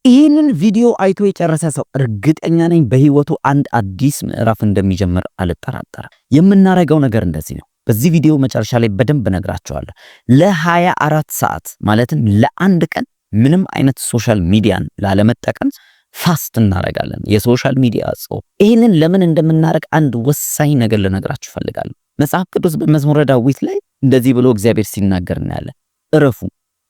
ይህንን ቪዲዮ አይቶ የጨረሰ ሰው እርግጠኛ ነኝ በህይወቱ አንድ አዲስ ምዕራፍ እንደሚጀምር አልጠራጠርም። የምናደርገው ነገር እንደዚህ ነው። በዚህ ቪዲዮ መጨረሻ ላይ በደንብ ነግራቸዋለሁ። ለ24 ሰዓት ማለትም ለአንድ ቀን ምንም አይነት ሶሻል ሚዲያን ላለመጠቀም ፋስት እናደርጋለን። የሶሻል ሚዲያ ጾም። ይህንን ለምን እንደምናደርግ አንድ ወሳኝ ነገር ልነግራችሁ ፈልጋለሁ። መጽሐፍ ቅዱስ በመዝሙረ ዳዊት ላይ እንደዚህ ብሎ እግዚአብሔር ሲናገር እናያለን። እረፉ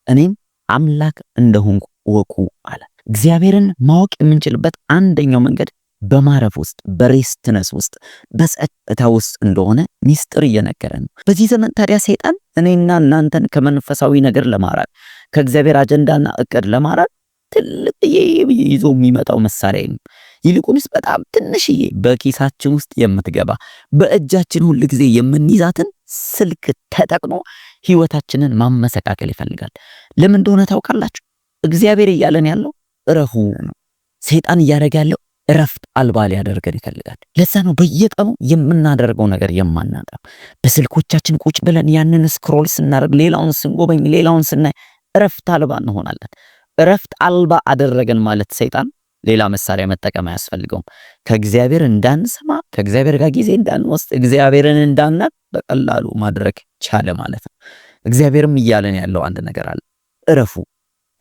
እኔም አምላክ እንደሆንኩ እወቁ አለ። እግዚአብሔርን ማወቅ የምንችልበት አንደኛው መንገድ በማረፍ ውስጥ፣ በሬስትነስ ውስጥ፣ በጸጥታ ውስጥ እንደሆነ ሚስጥር እየነገረ ነው። በዚህ ዘመን ታዲያ ሰይጣን እኔና እናንተን ከመንፈሳዊ ነገር ለማራቅ ከእግዚአብሔር አጀንዳና እቅድ ለማራቅ ትልቅዬ ይዞ የሚመጣው መሳሪያ ነው። ይልቁንስ በጣም ትንሽዬ በኪሳችን ውስጥ የምትገባ በእጃችን ሁል ጊዜ የምንይዛትን ስልክ ተጠቅሞ ህይወታችንን ማመሰቃቀል ይፈልጋል። ለምን እንደሆነ ታውቃላችሁ? እግዚአብሔር እያለን ያለው እረፉ ነው። ሰይጣን እያደረገ ያለው እረፍት አልባ ሊያደርገን ይፈልጋል። ለዛ ነው በየቀኑ የምናደርገው ነገር የማናጣ። በስልኮቻችን ቁጭ ብለን ያንን ስክሮል ስናደርግ፣ ሌላውን ስንጎበኝ፣ ሌላውን ስናይ እረፍት አልባ እንሆናለን። እረፍት አልባ አደረገን ማለት ሰይጣን ሌላ መሳሪያ መጠቀም አያስፈልገውም። ከእግዚአብሔር እንዳንሰማ፣ ከእግዚአብሔር ጋር ጊዜ እንዳንወስድ፣ እግዚአብሔርን እንዳናቅ በቀላሉ ማድረግ ቻለ ማለት ነው። እግዚአብሔርም እያለን ያለው አንድ ነገር አለ። እረፉ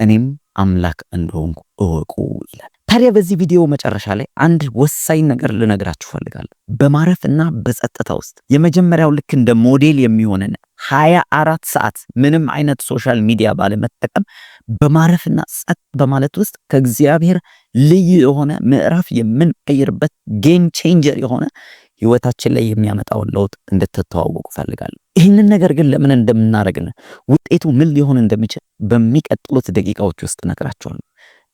እኔም አምላክ እንደሆንኩ እወቁ ይላል። ታዲያ በዚህ ቪዲዮ መጨረሻ ላይ አንድ ወሳኝ ነገር ልነግራችሁ ፈልጋለሁ። በማረፍና በጸጥታ ውስጥ የመጀመሪያው ልክ እንደ ሞዴል የሚሆነን 24 ሰዓት ምንም አይነት ሶሻል ሚዲያ ባለመጠቀም በማረፍና ጸጥ በማለት ውስጥ ከእግዚአብሔር ልዩ የሆነ ምዕራፍ የምንቀይርበት ጌም ቼንጀር የሆነ ህይወታችን ላይ የሚያመጣውን ለውጥ እንድትተዋወቁ ፈልጋለሁ። ይህንን ነገር ግን ለምን እንደምናደርግና ውጤቱ ምን ሊሆን እንደሚችል በሚቀጥሉት ደቂቃዎች ውስጥ እነግራችኋለሁ።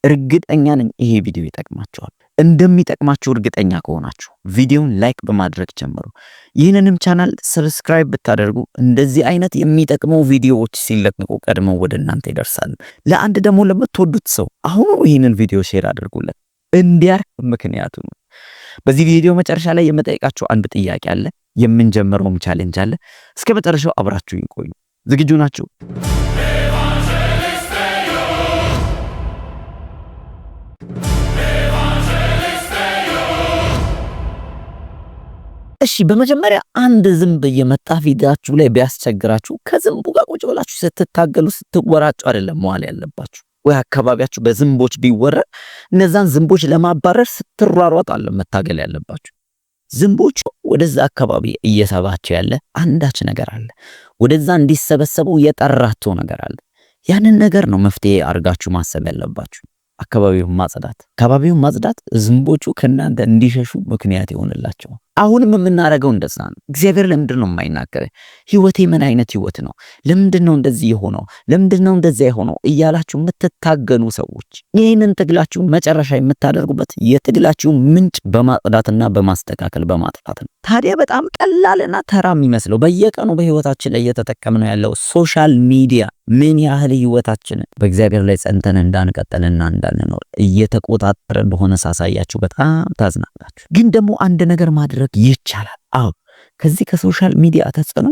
እርግጠኛ ነኝ ይሄ ቪዲዮ ይጠቅማችኋል። እንደሚጠቅማችሁ እርግጠኛ ከሆናችሁ ቪዲዮውን ላይክ በማድረግ ጀምሩ። ይህንንም ቻናል ሰብስክራይብ ብታደርጉ እንደዚህ አይነት የሚጠቅሙ ቪዲዮዎች ሲለቀቁ ቀድመው ወደ እናንተ ይደርሳሉ። ለአንድ ደግሞ ለምትወዱት ሰው አሁኑ ይህንን ቪዲዮ ሼር አድርጉለት እንዲያርፍ ምክንያቱ ነው። በዚህ ቪዲዮ መጨረሻ ላይ የምጠይቃችሁ አንድ ጥያቄ አለ። የምንጀምረውም ቻሌንጅ አለ። እስከ መጨረሻው አብራችሁ ይቆዩ። ዝግጁ ናችሁ? እሺ፣ በመጀመሪያ አንድ ዝንብ እየመጣ ፊታችሁ ላይ ቢያስቸግራችሁ ከዝንቡ ጋር ቁጭ ብላችሁ ስትታገሉ ስትወራጩ አይደለም መዋል ያለባችሁ። ወይ አካባቢያችሁ በዝንቦች ቢወረር እነዛን ዝንቦች ለማባረር ስትሯሯጡ አለ መታገል ያለባችሁ። ዝንቦቹ ወደዛ አካባቢ እየሰባቸው ያለ አንዳች ነገር አለ። ወደዛ እንዲሰበሰቡ የጠራቸው ነገር አለ። ያንን ነገር ነው መፍትሄ አድርጋችሁ ማሰብ ያለባችሁ። አካባቢውን ማጽዳት ዝንቦቹ ከናንተ እንዲሸሹ ምክንያት ይሆንላቸው። አሁንም የምናደርገው እንደዛ ነው። እግዚአብሔር ለምንድን ነው የማይናገረኝ? ህይወቴ ምን አይነት ህይወት ነው? ለምንድን ነው እንደዚህ የሆነው? ለምንድን ነው እንደዛ የሆነው እያላችሁ የምትታገሉ ሰዎች ይህንን ትግላችሁ መጨረሻ የምታደርጉበት የትግላችሁ ምንጭ በማጽዳትና በማስተካከል በማጥፋት ነው። ታዲያ በጣም ቀላልና ተራ የሚመስለው በየቀኑ በህይወታችን ላይ እየተጠቀምነው ያለው ሶሻል ሚዲያ ምን ያህል ህይወታችንን በእግዚአብሔር ላይ ጸንተን እንዳንቀጥልና እንዳንኖር እየተቆጣጠረ እንደሆነ ሳሳያችሁ በጣም ታዝናላችሁ። ግን ደግሞ አንድ ነገር ማድረግ ይቻላል። አዎ፣ ከዚህ ከሶሻል ሚዲያ ተጽዕኖ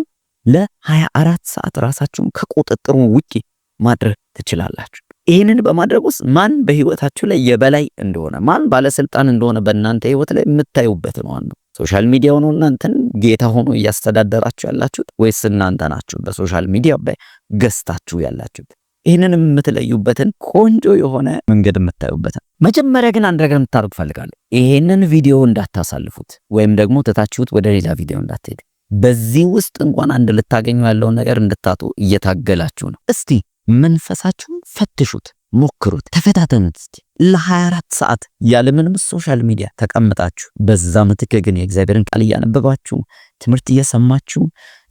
ለ24 ሰዓት ራሳችሁን ከቁጥጥሩ ውጪ ማድረግ ትችላላችሁ። ይህንን በማድረግ ውስጥ ማን በህይወታችሁ ላይ የበላይ እንደሆነ፣ ማን ባለስልጣን እንደሆነ በእናንተ ህይወት ላይ የምታዩበት ነው። ሶሻል ሚዲያው ነው እናንተን ጌታ ሆኖ እያስተዳደራችሁ ያላችሁት ወይስ እናንተ ናችሁ በሶሻል ሚዲያ ላይ ገዝታችሁ ያላችሁት? ይህንን የምትለዩበትን ቆንጆ የሆነ መንገድ የምታዩበትን። መጀመሪያ ግን አንድ ነገር እንድታደርጉ ፈልጋለሁ። ይሄንን ቪዲዮ እንዳታሳልፉት ወይም ደግሞ ትታችሁት ወደ ሌላ ቪዲዮ እንዳትሄዱ። በዚህ ውስጥ እንኳን አንድ ልታገኙ ያለውን ነገር እንድታጡ እየታገላችሁ ነው። እስቲ መንፈሳችሁን ፈትሹት፣ ሞክሩት፣ ተፈታተኑት። እስቲ ለ24 ሰዓት ያለምንም ሶሻል ሚዲያ ተቀምጣችሁ በዛ ምትክ ግን የእግዚአብሔርን ቃል እያነበባችሁ ትምህርት እየሰማችሁ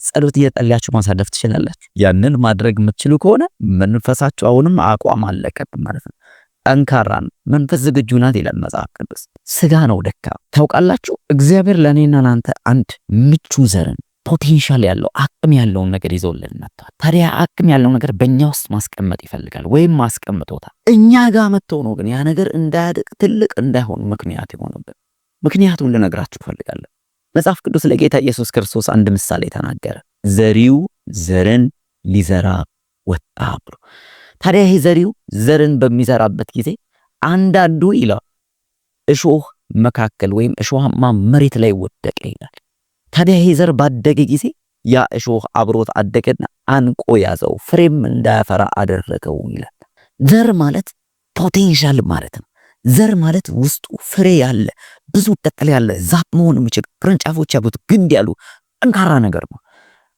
ጸሎት እየጸለያችሁ ማሳለፍ ትችላላችሁ። ያንን ማድረግ የምትችሉ ከሆነ መንፈሳችሁ አሁንም አቋም አለቀቅ ማለት ነው። ጠንካራ ነው። መንፈስ ዝግጁ ናት ይላል መጽሐፍ ቅዱስ። ስጋ ነው ደካማ። ታውቃላችሁ፣ እግዚአብሔር ለእኔና ለአንተ አንድ ምቹ ዘርን ፖቴንሻል ያለው አቅም ያለውን ነገር ይዞልን መጥቷል። ታዲያ አቅም ያለው ነገር በእኛ ውስጥ ማስቀመጥ ይፈልጋል ወይም ማስቀምጦታል። እኛ ጋር መጥቶ ነው ግን ያ ነገር እንዳያድግ ትልቅ እንዳይሆን ምክንያት ይሆንብን። ምክንያቱም ልነግራችሁ ፈልጋለሁ። መጽሐፍ ቅዱስ ለጌታ ኢየሱስ ክርስቶስ አንድ ምሳሌ ተናገረ። ዘሪው ዘርን ሊዘራ ወጣ ብሎ። ታዲያ ይሄ ዘሪው ዘርን በሚዘራበት ጊዜ አንዳንዱ ይላል እሾህ መካከል ወይም እሾሃማ መሬት ላይ ወደቀ ይላል። ታዲያ ይሄ ዘር ባደገ ጊዜ ያ እሾህ አብሮት አደገና አንቆ ያዘው፣ ፍሬም እንዳያፈራ አደረገው ይላል። ዘር ማለት ፖቴንሻል ማለት ነው። ዘር ማለት ውስጡ ፍሬ ያለ ብዙ ቅጠል ያለ ዛፍ መሆን የሚችል ቅርንጫፎች ያሉት ግንድ ያሉ ጠንካራ ነገር ነው።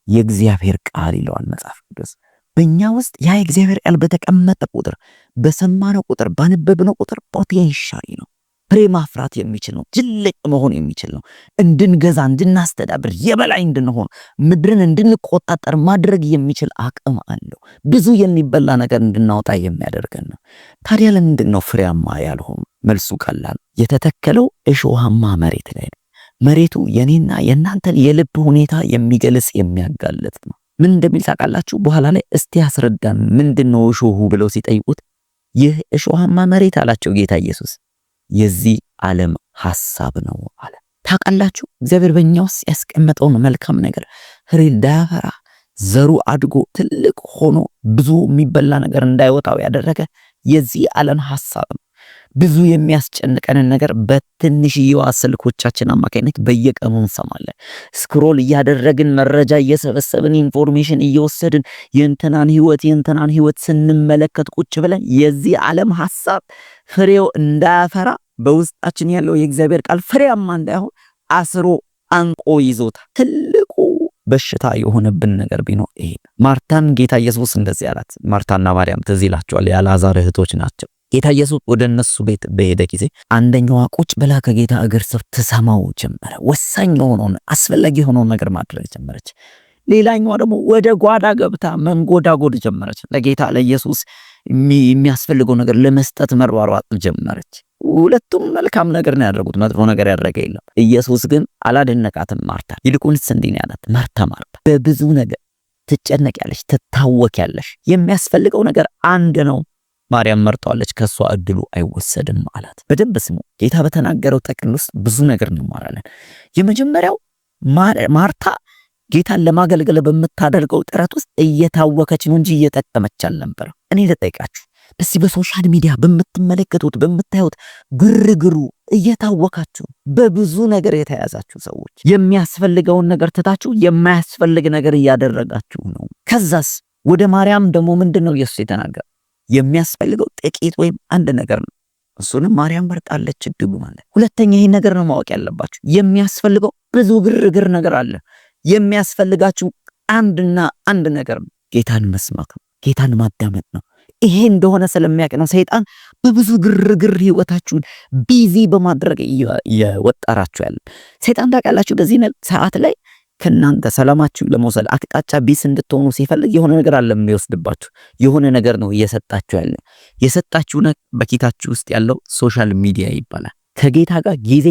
የእግዚአብሔር ቃል ይለዋል መጽሐፍ ቅዱስ። በእኛ ውስጥ ያ የእግዚአብሔር ቃል በተቀመጠ ቁጥር፣ በሰማነው ቁጥር፣ ባነበብነው ቁጥር ፖቴንሻል ነው። ፍሬ ማፍራት የሚችል ነው። ትልቅ መሆን የሚችል ነው። እንድንገዛ፣ እንድናስተዳብር፣ የበላይ እንድንሆን፣ ምድርን እንድንቆጣጠር ማድረግ የሚችል አቅም አለው። ብዙ የሚበላ ነገር እንድናወጣ የሚያደርገን ነው። ታዲያ ለምንድን ነው ፍሬያማ ያልሆኑ? መልሱ ቀላል። የተተከለው እሾሃማ መሬት ላይ ነው። መሬቱ የኔና የእናንተን የልብ ሁኔታ የሚገልጽ የሚያጋልጥ ነው። ምን እንደሚል ታውቃላችሁ? በኋላ ላይ እስቲ ያስረዳን ምንድነው እሾሁ ብለው ሲጠይቁት ይህ እሾሃማ መሬት አላቸው ጌታ ኢየሱስ የዚህ ዓለም ሐሳብ ነው አለ። ታውቃላችሁ እግዚአብሔር በእኛ ውስጥ ያስቀመጠውን መልካም ነገር ፍሬ እንዳያፈራ ዘሩ አድጎ ትልቅ ሆኖ ብዙ የሚበላ ነገር እንዳይወጣው ያደረገ የዚህ ዓለም ሐሳብ ነው። ብዙ የሚያስጨንቀንን ነገር በትንሽዬዋ ስልኮቻችን አማካኝነት በየቀኑ እንሰማለን። ስክሮል እያደረግን መረጃ እየሰበሰብን ኢንፎርሜሽን እየወሰድን የእንትናን ህይወት ስንመለከት ቁጭ ብለን የዚህ ዓለም ሐሳብ ፍሬው እንዳያፈራ በውስጣችን ያለው የእግዚአብሔር ቃል ፍሬያማ እንዳይሆን አስሮ አንቆ ይዞታል። ትልቁ በሽታ የሆነብን ነገር ቢኖር ይሄ። ማርታን ጌታ ኢየሱስ እንደዚህ አላት። ማርታና ማርያም ትዝ ይላቸዋል፣ የአልዓዛር እህቶች ናቸው። ጌታ ኢየሱስ ወደ እነሱ ቤት በሄደ ጊዜ አንደኛዋ ቁጭ ብላ ከጌታ እግር ስር ትሰማው ጀመረ። ወሳኝ የሆነውን አስፈላጊ የሆነውን ነገር ማድረግ ጀመረች። ሌላኛዋ ደግሞ ወደ ጓዳ ገብታ መንጎዳጎድ ጀመረች። ለጌታ ለኢየሱስ የሚያስፈልገው ነገር ለመስጠት መሯሯጥ ጀመረች። ሁለቱም መልካም ነገር ነው ያደረጉት፣ መጥፎ ነገር ያደረገ የለም። ኢየሱስ ግን አላደነቃትም ማርታ። ይልቁንስ እንዲህ ነው ያላት፣ ማርታ በብዙ ነገር ትጨነቂያለሽ፣ ትታወቂያለሽ። የሚያስፈልገው ነገር አንድ ነው፣ ማርያም መርጣለች፣ ከሷ እድሉ አይወሰድም አላት። በደንብ ስሙ። ጌታ በተናገረው ጥቅል ውስጥ ብዙ ነገር እንማራለን። የመጀመሪያው ማርታ ጌታን ለማገልገል በምታደርገው ጥረት ውስጥ እየታወከች ነው እንጂ እየጠቀመች አልነበረም። እኔ ልጠይቃችሁ፣ በዚህ በሶሻል ሚዲያ በምትመለከቱት በምታዩት ግርግሩ እየታወካችሁ በብዙ ነገር የተያዛችሁ ሰዎች የሚያስፈልገውን ነገር ትታችሁ የማያስፈልግ ነገር እያደረጋችሁ ነው። ከዛስ ወደ ማርያም ደግሞ ምንድነው ኢየሱስ የተናገረው? የሚያስፈልገው ጥቂት ወይም አንድ ነገር ነው። እሱንም ማርያም መርጣለች እድሉ ማለት። ሁለተኛ ይሄን ነገር ነው ማወቅ ያለባችሁ። የሚያስፈልገው ብዙ ግርግር ነገር አለ። የሚያስፈልጋችሁ አንድና አንድ ነገር ነው፣ ጌታን መስማት ነው፣ ጌታን ማዳመጥ ነው። ይሄ እንደሆነ ስለሚያውቅ ነው ሰይጣን በብዙ ግርግር ህይወታችሁን ቢዚ በማድረግ እየወጠራችሁ ያለ። ሰይጣን ታውቃላችሁ በዚህ ሰዓት ላይ ከናንተ ሰላማችሁ ለመውሰድ አቅጣጫ ቢስ እንድትሆኑ ሲፈልግ የሆነ ነገር አለ የሚወስድባችሁ፣ የሆነ ነገር ነው እየሰጣችሁ ያለ። የሰጣችሁ በኪታችሁ ውስጥ ያለው ሶሻል ሚዲያ ይባላል። ከጌታ ጋር ጊዜ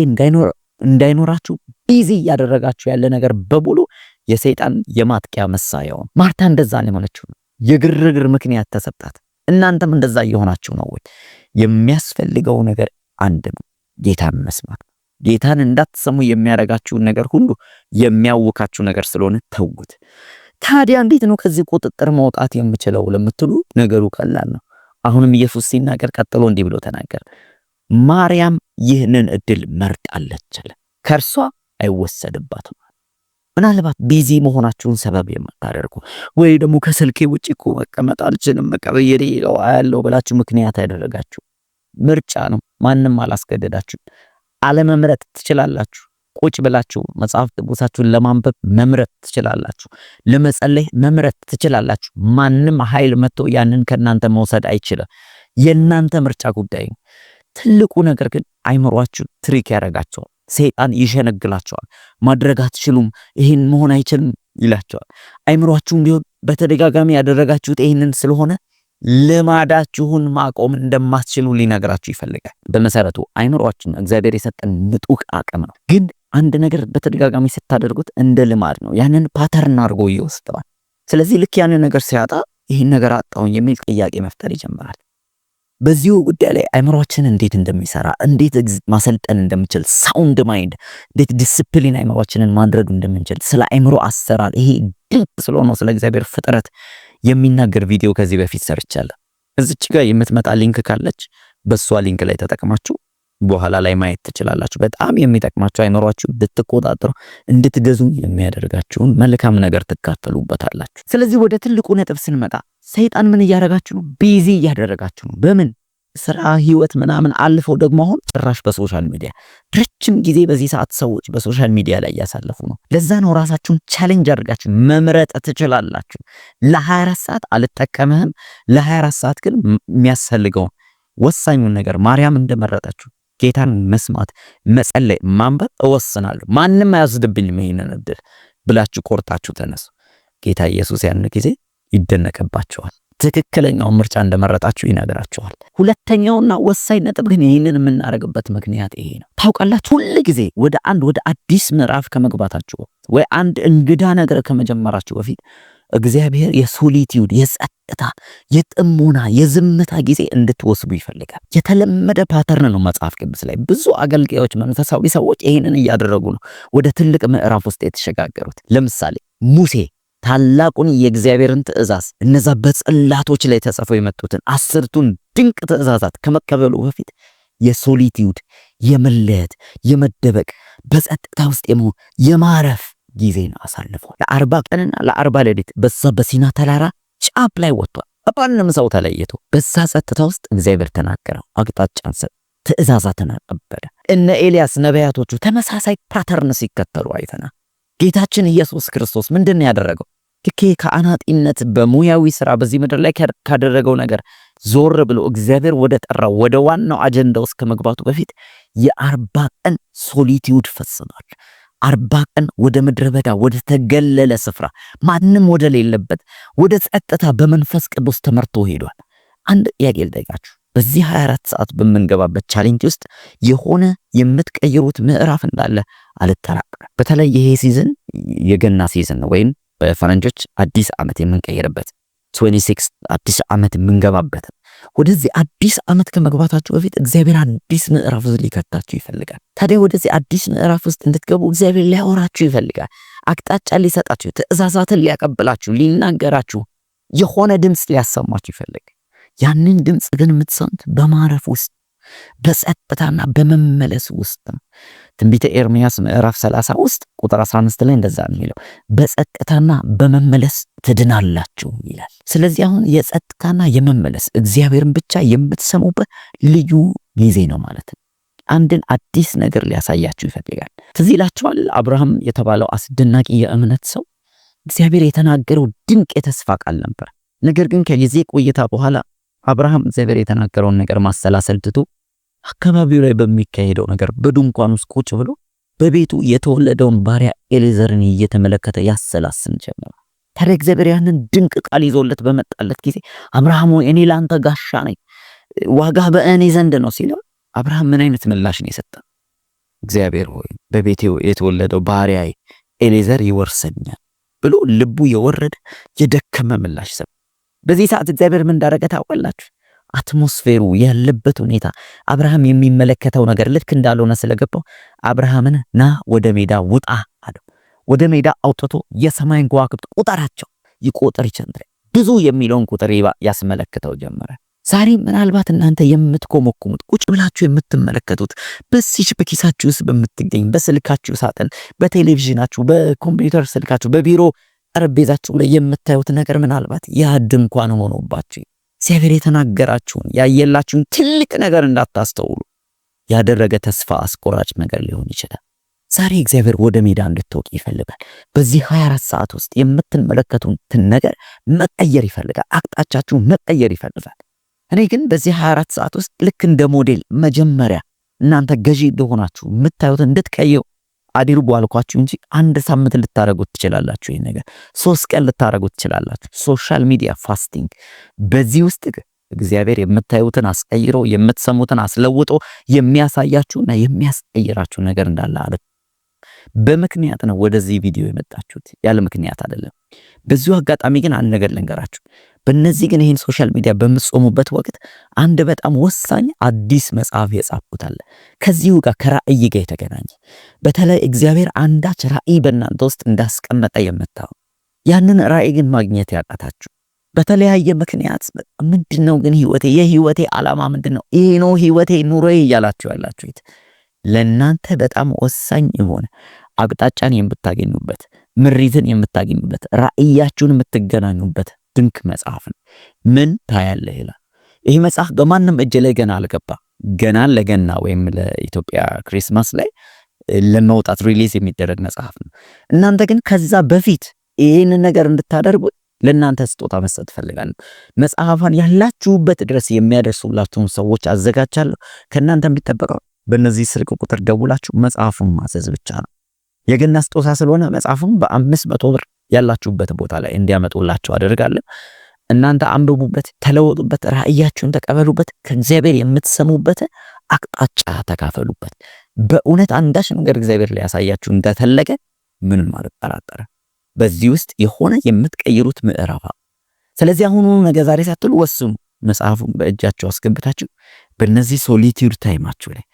እንዳይኖራችሁ ቢዚ እያደረጋችሁ ያለ ነገር በሙሉ የሰይጣን የማጥቂያ መሳሪያው ነው። ማርታ እንደዛ ነው የሆነችው፣ የግርግር ምክንያት ተሰጣት። እናንተም እንደዛ እየሆናችሁ ነው ወይ? የሚያስፈልገው ነገር አንድ ነው፣ ጌታን መስማት። ጌታን እንዳትሰሙ የሚያረጋችሁን ነገር ሁሉ የሚያውካችሁ ነገር ስለሆነ ተውት። ታዲያ እንዴት ነው ከዚህ ቁጥጥር መውጣት የምችለው ለምትሉ ነገሩ ቀላል ነው። አሁንም ኢየሱስ ሲናገር ቀጥሎ እንዲህ ብሎ ተናገረ፣ ማርያም ይህንን እድል መርጣለች፣ ከእርሷ አይወሰድባትም። ምናልባት ቢዚ መሆናችሁን ሰበብ የምታደርጉ ወይ ደግሞ ከስልኬ ውጪ እኮ መቀመጥ አልችልም መቀበየሪ ያለው ብላችሁ ምክንያት ያደረጋችሁ ምርጫ ነው። ማንም አላስገደዳችሁ። አለመምረጥ ትችላላችሁ። ቁጭ ብላችሁ መጽሐፍ ቅዱሳችሁን ለማንበብ መምረጥ ትችላላችሁ። ለመጸለይ መምረጥ ትችላላችሁ። ማንም ኃይል መጥቶ ያንን ከናንተ መውሰድ አይችልም። የናንተ ምርጫ ጉዳይ ነው። ትልቁ ነገር ግን አይምሯችሁ ትሪክ ያደርጋቸዋል። ሰይጣን ይሸነግላቸዋል። ማድረግ አትችሉም፣ ይሄን መሆን አይችልም ይላቸዋል። አይምሯችሁም ቢሆን በተደጋጋሚ ያደረጋችሁት ይሄንን ስለሆነ ልማዳችሁን ማቆም እንደማትችሉ ሊነግራችሁ ይፈልጋል። በመሰረቱ አይምሯችን እግዚአብሔር የሰጠን ምጡቅ አቅም ነው። ግን አንድ ነገር በተደጋጋሚ ስታደርጉት እንደ ልማድ ነው፣ ያንን ፓተርን አድርጎ ይወስደዋል። ስለዚህ ልክ ያንን ነገር ሲያጣ ይሄን ነገር አጣሁኝ የሚል ጥያቄ መፍጠር ይጀምራል። በዚሁ ጉዳይ ላይ አይምሯችን እንዴት እንደሚሰራ እንዴት ማሰልጠን እንደምንችል ሳውንድ ማይንድ እንዴት ዲሲፕሊን አይምሯችንን ማድረግ እንደምንችል ስለ አይምሮ አሰራር ይሄ ድንቅ ስለሆነ ስለ እግዚአብሔር ፍጥረት የሚናገር ቪዲዮ ከዚህ በፊት ሰርቻለሁ። እዚች ጋር የምትመጣ ሊንክ ካለች በሷ ሊንክ ላይ ተጠቅማችሁ በኋላ ላይ ማየት ትችላላችሁ። በጣም የሚጠቅማችሁ አይኖራችሁ እንድትቆጣጠሩ እንድትገዙ የሚያደርጋችሁን መልካም ነገር ትካፈሉበታላችሁ። ስለዚህ ወደ ትልቁ ነጥብ ስንመጣ ሰይጣን ምን እያደረጋችሁ ነው? ቢዚ እያደረጋችሁ ነው። በምን ስራ፣ ህይወት ምናምን አልፈው ደግሞ አሁን ጭራሽ በሶሻል ሚዲያ ረጅም ጊዜ በዚህ ሰዓት ሰዎች በሶሻል ሚዲያ ላይ እያሳለፉ ነው። ለዛ ነው ራሳችሁን ቻሌንጅ አድርጋችሁ መምረጥ ትችላላችሁ። ለ24 ሰዓት አልጠቀምህም፣ ለ24 ሰዓት ግን የሚያስፈልገው ወሳኙን ነገር ማርያም እንደመረጠችው ጌታን መስማት፣ መጸለይ፣ ማንበብ እወስናለሁ፣ ማንም አያስድብኝም ይሄንን እድል ብላችሁ ቆርጣችሁ ተነሱ። ጌታ ኢየሱስ ያን ጊዜ ይደነቅባችኋል። ትክክለኛው ምርጫ እንደመረጣችሁ ይነግራችኋል። ሁለተኛውና ወሳኝ ነጥብ ግን ይህንን የምናደርግበት ምክንያት ይሄ ነው። ታውቃላችሁ፣ ሁል ጊዜ ወደ አዲስ ምዕራፍ ከመግባታችሁ ወይ አንድ እንግዳ ነገር ከመጀመራችሁ በፊት እግዚአብሔር የሶሊቲዩድ የጸጥታ፣ የጥሞና፣ የዝምታ ጊዜ እንድትወስዱ ይፈልጋል። የተለመደ ፓተርን ነው መጽሐፍ ቅዱስ ላይ። ብዙ አገልጋዮች፣ መንፈሳዊ ሰዎች ይህንን እያደረጉ ነው ወደ ትልቅ ምዕራፍ ውስጥ የተሸጋገሩት። ለምሳሌ ሙሴ ታላቁን የእግዚአብሔርን ትእዛዝ እነዛ በጽላቶች ላይ ተጽፈው የመጡትን 10ቱን ድንቅ ትእዛዛት ከመቀበሉ በፊት የሶሊቲዩድ፣ የመለየት፣ የመደበቅ፣ በጸጥታ ውስጥ የመሆን የማረፍ ጊዜ ነው አሳልፏል። ለ40 ቀንና ለ40 ሌሊት በዛ በሲና ተራራ ጫፍ ላይ ወጥቷል። ማንም ሰው ተለይቶ በዛ ጸጥታ ውስጥ እግዚአብሔር ተናገረው፣ አቅጣጫን ሰጠ፣ ትእዛዛትን አቀበለ። እነ ኤልያስ ነቢያቶቹ ተመሳሳይ ፓተርን ሲከተሉ አይተናል። ጌታችን ኢየሱስ ክርስቶስ ምንድን ነው ያደረገው? ከአናጢነት በሙያዊ ስራ በዚህ ምድር ላይ ካደረገው ነገር ዞር ብሎ እግዚአብሔር ወደ ጠራው ወደ ዋናው አጀንዳ ውስጥ ከመግባቱ በፊት የ40 ቀን ሶሊቲዩድ ፈጽሟል። 40 ቀን ወደ ምድረ በዳ ወደ ተገለለ ስፍራ ማንም ወደ ሌለበት ወደ ጸጥታ በመንፈስ ቅዱስ ተመርቶ ሄዷል። አንድ ጥያቄ ልጠይቃችሁ። በዚህ 24 ሰዓት በምንገባበት ቻሌንጅ ውስጥ የሆነ የምትቀይሩት ምዕራፍ እንዳለ አልተራቀም። በተለይ ይሄ ሲዝን የገና ሲዝን ነው፣ ወይም በፈረንጆች አዲስ ዓመት የምንቀይርበት 26 አዲስ ዓመት የምንገባበት። ወደዚህ አዲስ ዓመት ከመግባታችሁ በፊት እግዚአብሔር አዲስ ምዕራፍ ውስጥ ሊከታችሁ ይፈልጋል። ታዲያ ወደዚህ አዲስ ምዕራፍ ውስጥ እንድትገቡ እግዚአብሔር ሊያወራችሁ ይፈልጋል። አቅጣጫ ሊሰጣችሁ፣ ትእዛዛትን ሊያቀብላችሁ፣ ሊናገራችሁ፣ የሆነ ድምፅ ሊያሰማችሁ ይፈልጋል። ያንን ድምፅ ግን የምትሰሙት በማረፍ ውስጥ በጸጥታና በመመለስ ውስጥ ነው። ትንቢተ ኤርምያስ ምዕራፍ 30 ውስጥ ቁጥር 15 ላይ እንደዛ ነው የሚለው፣ በጸጥታና በመመለስ ትድናላችሁ ይላል። ስለዚህ አሁን የጸጥታና የመመለስ እግዚአብሔርን ብቻ የምትሰሙበት ልዩ ጊዜ ነው ማለት ነው። አንድን አዲስ ነገር ሊያሳያችሁ ይፈልጋል። ትዝ ይላችኋል፣ አብርሃም የተባለው አስደናቂ የእምነት ሰው እግዚአብሔር የተናገረው ድንቅ የተስፋ ቃል ነበር። ነገር ግን ከጊዜ ቆይታ በኋላ አብርሃም እግዚአብሔር የተናገረውን ነገር ማሰላሰል ትቶ አካባቢው ላይ በሚካሄደው ነገር በድንኳን ውስጥ ቁጭ ብሎ በቤቱ የተወለደውን ባሪያ ኤሊዘርን እየተመለከተ ያሰላስል ጀመረ። ታዲያ እግዚአብሔር ያንን ድንቅ ቃል ይዞለት በመጣለት ጊዜ አብርሃም ሆይ እኔ ላንተ ጋሻ ነኝ፣ ዋጋ በእኔ ዘንድ ነው ሲለው አብርሃም ምን አይነት ምላሽ ነው የሰጠው? እግዚአብሔር ሆይ በቤቴ የተወለደው ባሪያ ኤሊዘር ይወርሰኛል ብሎ ልቡ የወረደ የደከመ ምላሽ ሰጠ። በዚህ ሰዓት እግዚአብሔር ምን እንዳደረገ ታውቃላችሁ? አትሞስፌሩ ያለበት ሁኔታ አብርሃም የሚመለከተው ነገር ልክ እንዳልሆነ ስለገባው አብርሃምን ና ወደ ሜዳ ውጣ አለው። ወደ ሜዳ አውጥቶ የሰማይን ከዋክብት ቁጠራቸው፣ ይቆጠር ጀመረ። ብዙ የሚለውን ቁጥር ያስመለክተው ጀመረ። ዛሬ ምናልባት እናንተ የምትኮመኩሙት ቁጭ ብላችሁ የምትመለከቱት በሲች በኪሳችሁ ውስጥ በምትገኝ በስልካችሁ ሳጥን፣ በቴሌቪዥናችሁ፣ በኮምፒውተር ስልካችሁ፣ በቢሮ ጠረጴዛችሁ ላይ የምታዩት ነገር ምናልባት ያ ድንኳን ሆኖባችሁ እግዚአብሔር የተናገራችሁን ያየላችሁን ትልቅ ነገር እንዳታስተውሉ ያደረገ ተስፋ አስቆራጭ ነገር ሊሆን ይችላል። ዛሬ እግዚአብሔር ወደ ሜዳ እንድትወጡ ይፈልጋል። በዚህ 24 ሰዓት ውስጥ የምትመለከቱትን ነገር መቀየር ይፈልጋል። አቅጣጫችሁ መቀየር ይፈልጋል። እኔ ግን በዚህ 24 ሰዓት ውስጥ ልክ እንደ ሞዴል መጀመሪያ እናንተ ገዢ እንደሆናችሁ የምታዩት እንድትቀየው አድርጉ አልኳችሁ እንጂ አንድ ሳምንት ልታረጉት ትችላላችሁ። ይሄን ነገር 3 ቀን ልታረጉት ትችላላችሁ። ሶሻል ሚዲያ ፋስቲንግ። በዚህ ውስጥ እግዚአብሔር የምታዩትን አስቀይሮ የምትሰሙትን አስለውጦ የሚያሳያችሁና የሚያስቀይራችሁ ነገር እንዳለ አለ። በምክንያት ነው ወደዚህ ቪዲዮ የመጣችሁት፣ ያለ ምክንያት አይደለም። በዚሁ አጋጣሚ ግን አንድ ነገር ልንገራችሁ። በእነዚህ ግን ይህን ሶሻል ሚዲያ በምትጾሙበት ወቅት አንድ በጣም ወሳኝ አዲስ መጽሐፍ የጻፍኩት አለ፣ ከዚሁ ጋር ከራእይ ጋር የተገናኘ። በተለይ እግዚአብሔር አንዳች ራእይ በእናንተ ውስጥ እንዳስቀመጠ የምታው ያንን ራእይ ግን ማግኘት ያቃታችሁ በተለያየ ምክንያት ምንድነው ግን ህይወቴ የህይወቴ ዓላማ ምንድነው? ይሄ ነው ህይወቴ ኑሮዬ እያላችሁ ያላችሁት ለእናንተ በጣም ወሳኝ የሆነ አቅጣጫን የምታገኙበት ምሪትን የምታገኙበት ራእያችሁን የምትገናኙበት ድንቅ መጽሐፍ ነው። ምን ታያለህ ይላል። ይህ መጽሐፍ በማንም እጅ ላይ ገና አልገባ። ገና ለገና ወይም ለኢትዮጵያ ክሪስማስ ላይ ለመውጣት ሪሊዝ የሚደረግ መጽሐፍ ነው። እናንተ ግን ከዛ በፊት ይህንን ነገር እንድታደርጉ ለእናንተ ስጦታ መስጠት ፈልጋለሁ። መጽሐፋን ያላችሁበት ድረስ የሚያደርሱላችሁን ሰዎች አዘጋጃለሁ። ከእናንተ የሚጠበቀው በእነዚህ ስልክ ቁጥር ደውላችሁ መጽሐፉን ማዘዝ ብቻ ነው። የገና ስጦታ ስለሆነ መጽሐፉን በ500 ብር ያላችሁበት ቦታ ላይ እንዲያመጡላችሁ አደርጋለሁ። እናንተ አንብቡበት፣ ተለወጡበት፣ ራእያችሁን ተቀበሉበት፣ ከእግዚአብሔር የምትሰሙበት አቅጣጫ ተካፈሉበት። በእውነት አንዳች ነገር እግዚአብሔር ሊያሳያችሁ እንደተለቀ ምንም አልጠራጠርም። በዚህ ውስጥ የሆነ የምትቀይሩት ምዕራፍ። ስለዚህ አሁኑ ነገ ዛሬ ሳትሉ ወስኑ። መጽሐፉን በእጃችሁ አስገብታችሁ በእነዚህ ሶሊቲዩድ ታይማችሁ ላይ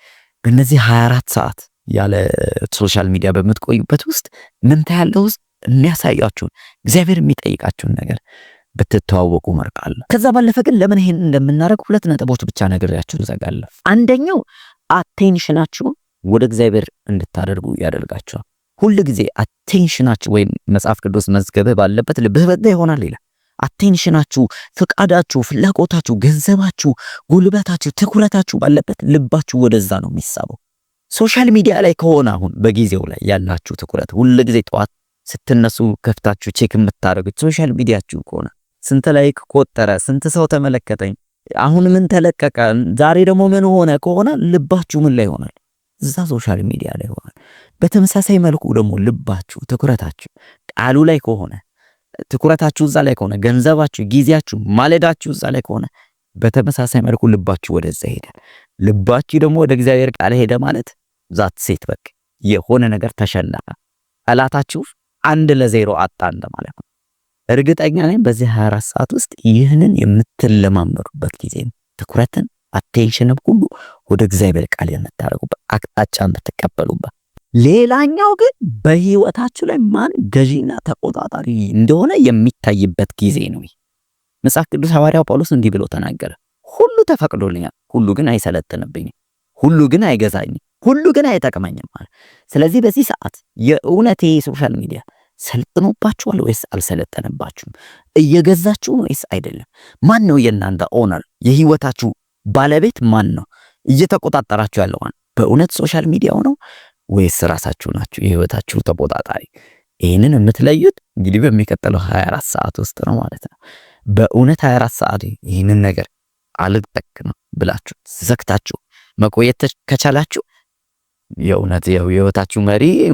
በእነዚህ 24 ሰዓት ያለ ሶሻል ሚዲያ በምትቆዩበት ውስጥ ምን ታያለው ውስጥ የሚያሳያችሁን እግዚአብሔር የሚጠይቃችሁን ነገር ብትተዋወቁ መርቃለሁ። ከዛ ባለፈ ግን ለምን ይሄን እንደምናደርግ 2 ነጥቦች ብቻ ነግሬያችሁ ዘጋለሁ። አንደኛው አቴንሽናችሁን ወደ እግዚአብሔር እንድታደርጉ ያደርጋችኋል። ሁሉ ጊዜ አቴንሽናችሁ ወይም መጽሐፍ ቅዱስ መዝገብህ ባለበት ልብህ በዛ ይሆናል ይላል። አቴንሽናችሁ፣ ፍቃዳችሁ፣ ፍላጎታችሁ፣ ገንዘባችሁ፣ ጉልበታችሁ፣ ትኩረታችሁ ባለበት ልባችሁ ወደዛ ነው የሚሳበው። ሶሻል ሚዲያ ላይ ከሆነ አሁን በጊዜው ላይ ያላችሁ ትኩረት ሁሉ ጊዜ ጠዋት ስትነሱ ከፍታችሁ ቼክ የምታደርጉት ሶሻል ሚዲያችሁ ከሆነ ስንት ላይክ ቆጠረ፣ ስንት ሰው ተመለከተኝ፣ አሁን ምን ተለቀቀ፣ ዛሬ ደግሞ ምን ሆነ ከሆነ ልባችሁ ምን ላይ ይሆናል? እዛ ሶሻል ሚዲያ ላይ ይሆናል። በተመሳሳይ መልኩ ደግሞ ልባችሁ፣ ትኩረታችሁ ቃሉ ላይ ከሆነ ትኩረታችሁ እዛ ላይ ከሆነ ገንዘባችሁ፣ ጊዜያችሁ፣ ማለዳችሁ እዛ ላይ ከሆነ በተመሳሳይ መልኩ ልባችሁ ወደዛ ይሄዳል። ልባችሁ ደግሞ ወደ እግዚአብሔር ቃል ሄደ ማለት ዛት ሴት በቃ የሆነ ነገር ተሸነፈ። ጠላታችሁ 1-0 አጣ ማለት ነው። እርግጠኛ ነኝ በዚህ 24 ሰዓት ውስጥ ይህንን የምትለማመዱበት ጊዜ ነው። ትኩረትን አቴንሽንም ሁሉ ወደ እግዚአብሔር ቃል የምታደርጉበት አቅጣጫ የምትቀበሉበት። ሌላኛው ግን በህይወታችሁ ላይ ማን ገዢና ተቆጣጣሪ እንደሆነ የሚታይበት ጊዜ ነው። መጽሐፍ ቅዱስ ሐዋርያው ጳውሎስ እንዲህ ብሎ ተናገረ። ሁሉ ተፈቅዶልኛል፣ ሁሉ ግን አይሰለጥንብኝም፣ ሁሉ ግን አይገዛኝም፣ ሁሉ ግን አይጠቅመኝም ማለት። ስለዚህ በዚህ ሰዓት የእውነቴ ሶሻል ሚዲያ ሰልጥኖባችኋል ወይስ አልሰለጠነባችሁም? እየገዛችሁ ወይስ አይደለም? ማን ነው የእናንተ ኦነር? የህይወታችሁ ባለቤት ማን ነው? እየተቆጣጠራችሁ ያለው ማን? በእውነት ሶሻል ሚዲያው ነው ወይስ ራሳችሁ ናችሁ የህይወታችሁ ተቆጣጣሪ? ይህንን የምትለዩት እንግዲህ በሚቀጥለው 24 ሰዓት ውስጥ ነው ማለት ነው። በእውነት 24 ሰዓት ይህንን ነገር አልጠቅም ብላችሁ ዘግታችሁ መቆየት ከቻላችሁ የእውነት የህይወታችሁ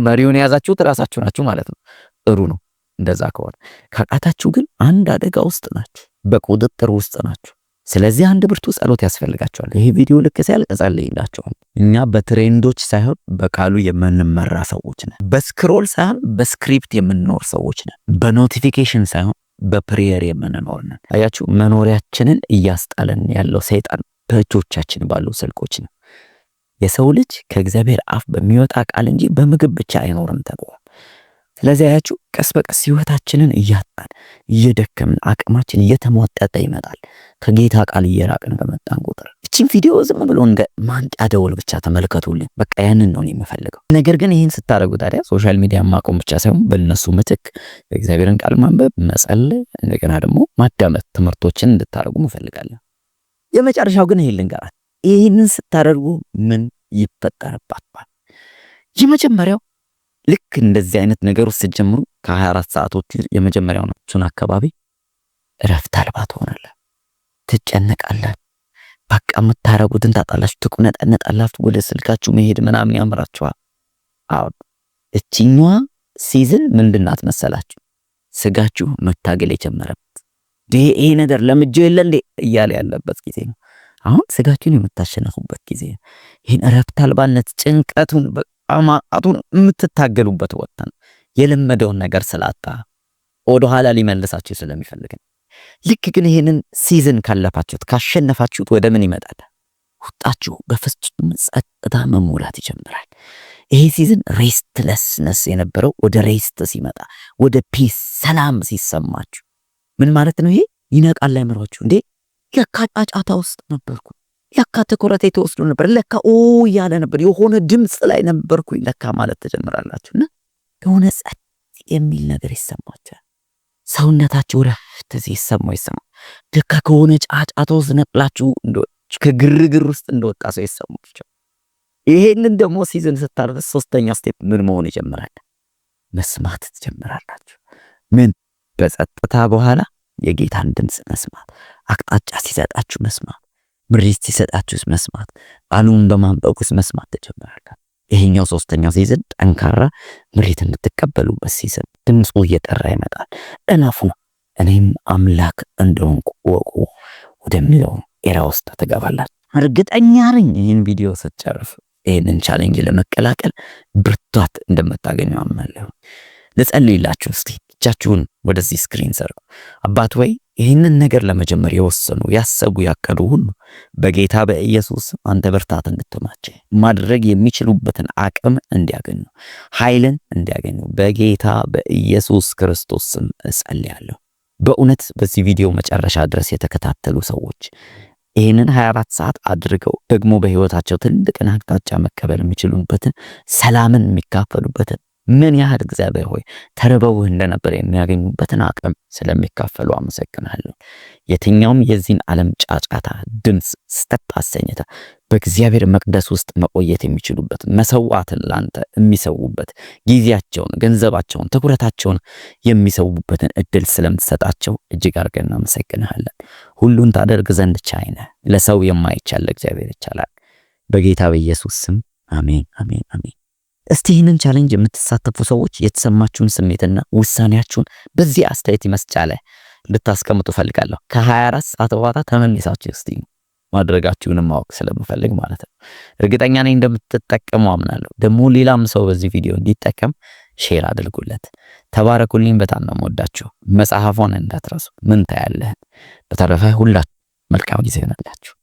መሪውን የያዛችሁት ራሳችሁ ናችሁ ማለት ነው። ጥሩ ነው እንደዛ ከሆነ። ካቃታችሁ ግን አንድ አደጋ ውስጥ ናችሁ፣ በቁጥጥር ውስጥ ናችሁ። ስለዚህ አንድ ብርቱ ጸሎት ያስፈልጋችኋል። ይሄ ቪዲዮ ልክ ሲያልቅ ጸልይላችኋል። እኛ በትሬንዶች ሳይሆን በቃሉ የምንመራ ሰዎች ነን። በስክሮል ሳይሆን በስክሪፕት የምንኖር ሰዎች ነን። በኖቲፊኬሽን ሳይሆን በፕሬየር የምንኖር ነን። አያችሁ፣ መኖሪያችንን እያስጣለን ያለው ሰይጣን በእጆቻችን ባሉ ስልኮች ነው። የሰው ልጅ ከእግዚአብሔር አፍ በሚወጣ ቃል እንጂ በምግብ ብቻ አይኖርም ተብሏል። ስለዚህ አያችሁ፣ ቀስ በቀስ ህይወታችንን እያጣን እየደከምን አቅማችን እየተሟጠጠ ይመጣል። ከጌታ ቃል እየራቅን በመጣን ቁጥር እቺን ቪዲዮ ዝም ብሎ እንደ ማንቂያ ደወል ብቻ ተመልከቱልኝ። በቃ ያንን ነው የምፈልገው። ነገር ግን ይህን ስታደርጉ ታዲያ ሶሻል ሚዲያ ማቆም ብቻ ሳይሆን በእነሱ ምትክ የእግዚአብሔርን ቃል ማንበብ፣ መጸለይ፣ እንደገና ደግሞ ማዳመጥ ትምህርቶችን እንድታደርጉ እንፈልጋለን። የመጨረሻው ግን ይሄን ልንገራችሁ። ይህንን ስታደርጉ ምን ይፈጠርባችኋል? የመጀመሪያው ልክ እንደዚህ አይነት ነገር ውስጥ ስትጀምሩ ከ24 ሰዓቶች የመጀመሪያው ነው። እሱን አካባቢ እረፍት አልባ ትሆናላችሁ፣ ትጨነቃላችሁ፣ በቃ የምታረጉትን ታጣላችሁ፣ ትቁነጠነጣላችሁ፣ ወደ ስልካችሁ መሄድ ምናምን ያምራችኋል። አዎ እቺኛዋ ሲዝን ምንድናት መሰላችሁ? ስጋችሁ መታገል የጀመረበት ይሄ ነገር ለምጄው የለ እንዴ እያለ ያለበት ጊዜ ነው። አሁን ስጋችሁን የምታሸነፉበት ጊዜ ነው። ይህን እረፍት አልባነት ጭንቀቱን በማጣቱን የምትታገሉበት ወቅት ነው። የለመደውን ነገር ስላጣ ወደ ኋላ ሊመልሳችሁ ስለሚፈልግ ነው። ልክ ግን ይህንን ሲዝን ካለፋችሁት ካሸነፋችሁት ወደ ምን ይመጣል? ውጣችሁ በፍጹም ጸጥታ መሙላት ይጀምራል። ይሄ ሲዝን ሬስትለስነስ የነበረው ወደ ሬስት ሲመጣ፣ ወደ ፒስ ሰላም ሲሰማችሁ ምን ማለት ነው? ይሄ ይነቃል አይምሯችሁ። እንዴ ለካ ጫጫታ ውስጥ ነበርኩ፣ ለካ ትኩረቴ ተወስዶ ነበር፣ ለካ እያለ ነበር፣ የሆነ ድምፅ ላይ ነበርኩኝ ለካ ማለት ተጀምራላችሁና የሆነ ጸጥ የሚል ነገር ይሰማችኋል። ሰውነታችሁ ረፍት ይሰማው ለካ ከሆነ ጫጫታ ውስጥ ነቅላችሁ ከግርግር ውስጥ እንደወጣ ሰው ይሰማችሁ። ይሄንን ደግሞ ሲዝን ስታደርስ ሶስተኛ ስቴፕ ምን መሆን ይጀምራል? መስማት ትጀምራላችሁ። ምን በጸጥታ በኋላ የጌታን ድምፅ መስማት፣ አቅጣጫ ሲሰጣችሁ መስማት፣ ምሪት ሲሰጣችሁ መስማት፣ ቃሉን በማንበብ መስማት ትጀምራላችሁ። ይሄኛው ሶስተኛው ሲዝን ጠንካራ ምሪት እንድትቀበሉበት ሲዝን ድምፁ እየጠራ ይመጣል። እነፉ እኔም አምላክ እንደሆንኩ ወቁ ወደሚለው ኤራ ውስጥ ትገባላችሁ። እርግጠኛ ነኝ ይህን ቪዲዮ ስትጨርሱ ይህንን ቻሌንጅ ለመቀላቀል ብርታት እንደምታገኙ አምናለሁ። ልጸልይላችሁ። እስቲ እጃችሁን ወደዚህ ስክሪን ዘርጉ። አባት ወይ ይህንን ነገር ለመጀመር የወሰኑ ያሰቡ ያቀዱ ሁሉ በጌታ በኢየሱስ አንተ ብርታት እንድትሆናቸው ማድረግ የሚችሉበትን አቅም እንዲያገኙ ኃይልን እንዲያገኙ በጌታ በኢየሱስ ክርስቶስ ስም እጸልያለሁ። በእውነት በዚህ ቪዲዮ መጨረሻ ድረስ የተከታተሉ ሰዎች ይህንን 24 ሰዓት አድርገው ደግሞ በህይወታቸው ትልቅን አቅጣጫ መቀበል የሚችሉበትን ሰላምን የሚካፈሉበትን ምን ያህል እግዚአብሔር ሆይ ተርበው እንደነበር የሚያገኙበትን አቅም ስለሚካፈሉ አመሰግናለሁ። የትኛውም የዚህን ዓለም ጫጫታ ድምፅ ስተት አሰኝተ በእግዚአብሔር መቅደስ ውስጥ መቆየት የሚችሉበት መሰዋዕትን ላንተ የሚሰውበት ጊዜያቸውን፣ ገንዘባቸውን፣ ትኩረታቸውን የሚሰውበትን እድል ስለምትሰጣቸው እጅግ አድርገን እናመሰግናለን። ሁሉን ታደርግ ዘንድ ቻይ ነህ። ለሰው የማይቻል ለእግዚአብሔር ይቻላል። በጌታ በኢየሱስ ስም አሜን፣ አሜን፣ አሜን። እስቲ ይህንን ቻሌንጅ የምትሳተፉ ሰዎች የተሰማችሁን ስሜትና ውሳኔያችሁን በዚህ አስተያየት መስጫ ላይ ልታስቀምጡ ፈልጋለሁ። ከ24 ሰዓት በኋላ ተመልሳችሁ እስቲ ማድረጋችሁን ማወቅ ስለምፈልግ ማለት ነው። እርግጠኛ ነኝ እንደምትጠቀሙ አምናለሁ። ደግሞ ሌላም ሰው በዚህ ቪዲዮ እንዲጠቀም ሼር አድርጉለት። ተባረኩልኝ። በጣም ነው የምወዳችሁ። መጽሐፉን እንዳትረሱ። ምን ታያለህ? በተረፈ ሁላችሁ መልካም ጊዜ ይሆንላችሁ።